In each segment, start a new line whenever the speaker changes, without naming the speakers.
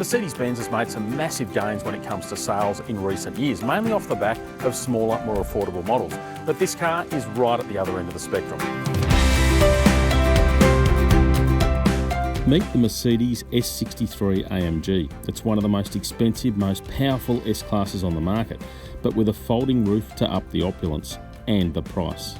Mercedes-Benz has made some massive gains when it comes to sales in recent years, mainly off the back of smaller, more affordable models. But this car is right at the other end of the spectrum.
Meet the Mercedes S63 AMG. It's one of the most expensive, most powerful S-classes on the market, but with a folding roof to up the opulence and the price.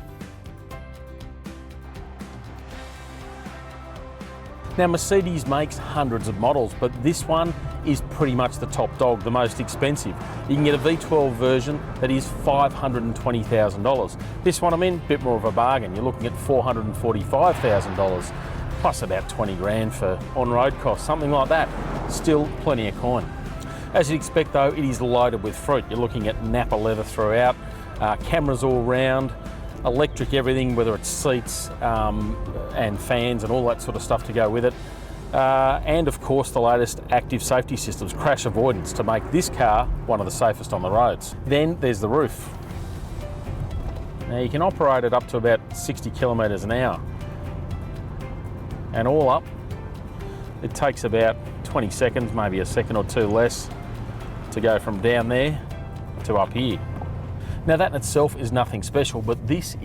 Now, Mercedes makes hundreds of models, but this one is pretty much the top dog, the most expensive. You can get a V12 version that is $520,000. This one, a bit more of a bargain. You're looking at $445,000, plus about 20 grand for on-road costs, something like that. Still plenty of coin. As you'd expect though, it is loaded with fruit. You're looking at Nappa leather throughout, cameras all round, electric everything, whether it's seats and fans and all that sort of stuff to go with it. And of course the latest active safety systems, crash avoidance, to make this car one of the safest on the roads. Then there's the roof. Now you can operate it up to about 60 kilometres an hour. And all up, it takes about 20 seconds, maybe a second or two less, to go from down there to up here. Now that in itself is nothing special, but this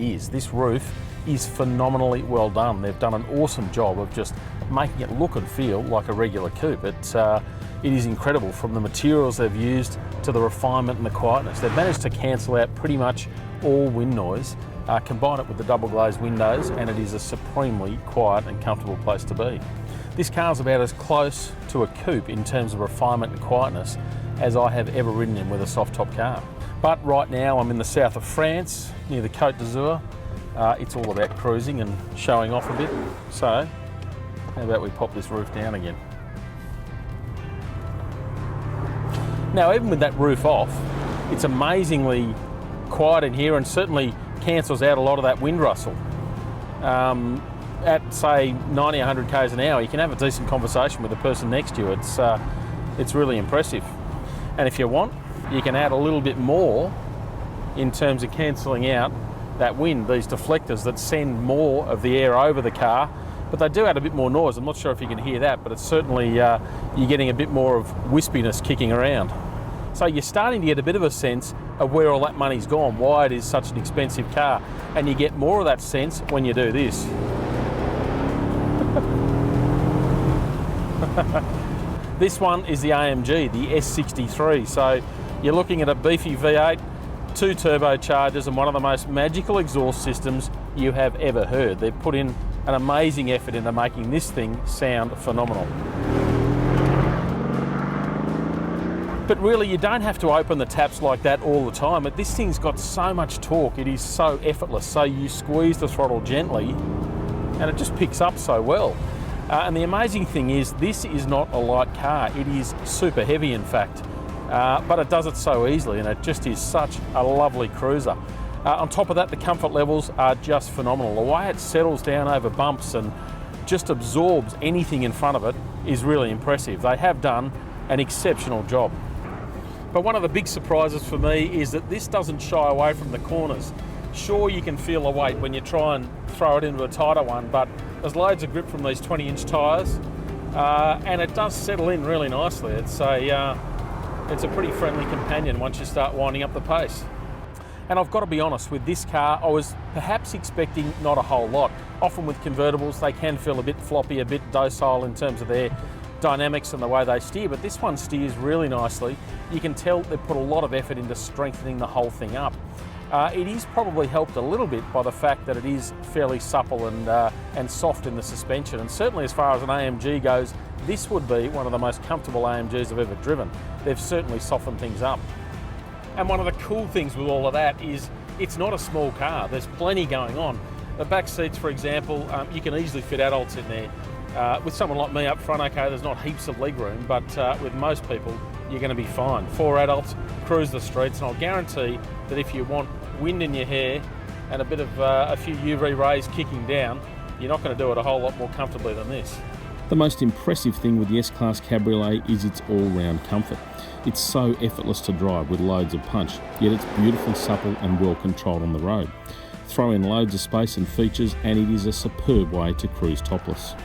roof is phenomenally well done. They've done an awesome job of just making it look and feel like a regular coupe. It is incredible, from the materials they've used to the refinement and the quietness. They've managed to cancel out pretty much all wind noise, combine it with the double glazed windows, and it is a supremely quiet and comfortable place to be. This car's about as close to a coupe in terms of refinement and quietness as I have ever ridden in with a soft top car. But right now I'm in the south of France, near the Côte d'Azur. It's all about cruising and showing off a bit. So, how about we pop this roof down again? Now, even with that roof off, it's amazingly quiet in here and certainly cancels out a lot of that wind rustle. At say 90, 100 k's an hour, you can have a decent conversation with the person next to you. It's really impressive. And if you want, you can add a little bit more in terms of cancelling out that wind, these deflectors that send more of the air over the car, but they do add a bit more noise. I'm not sure if you can hear that, but it's certainly, you're getting a bit more of wispiness kicking around. So you're starting to get a bit of a sense of where all that money's gone, why it is such an expensive car, and you get more of that sense when you do this. This one is the AMG, the S63, so you're looking at a beefy V8, 2 turbochargers, and one of the most magical exhaust systems you have ever heard. They've put in an amazing effort into making this thing sound phenomenal. But really, you don't have to open the taps like that all the time. But this thing's got so much torque, it is so effortless. So you squeeze the throttle gently and it just picks up so well. And the amazing thing is, this is not a light car. It is super heavy, in fact. But it does it so easily, and it just is such a lovely cruiser. On top of that, the comfort levels are just phenomenal. The way it settles down over bumps and just absorbs anything in front of it is really impressive. They have done an exceptional job. But one of the big surprises for me is that this doesn't shy away from the corners. Sure, you can feel the weight when you try and throw it into a tighter one, but there's loads of grip from these 20-inch tyres, and it does settle in really nicely. It's a pretty friendly companion once you start winding up the pace. And I've got to be honest, with this car, I was perhaps expecting not a whole lot. Often with convertibles, they can feel a bit floppy, a bit docile in terms of their dynamics and the way they steer, but this one steers really nicely. You can tell they've put a lot of effort into strengthening the whole thing up. It is probably helped a little bit by the fact that it is fairly supple and soft in the suspension, and certainly as far as an AMG goes, this would be one of the most comfortable AMGs I've ever driven. They've certainly softened things up. And one of the cool things with all of that is it's not a small car. There's plenty going on. The back seats, for example, you can easily fit adults in there. With someone like me up front, okay, there's not heaps of leg room, but with most people, you're going to be fine. 4 adults, cruise the streets, and I'll guarantee that if you want wind in your hair and a bit of a few UV rays kicking down, you're not going to do it a whole lot more comfortably than this.
The most impressive thing with the S-Class Cabriolet is its all-round comfort. It's so effortless to drive with loads of punch, yet it's beautifully supple and well controlled on the road. Throw in loads of space and features and it is a superb way to cruise topless.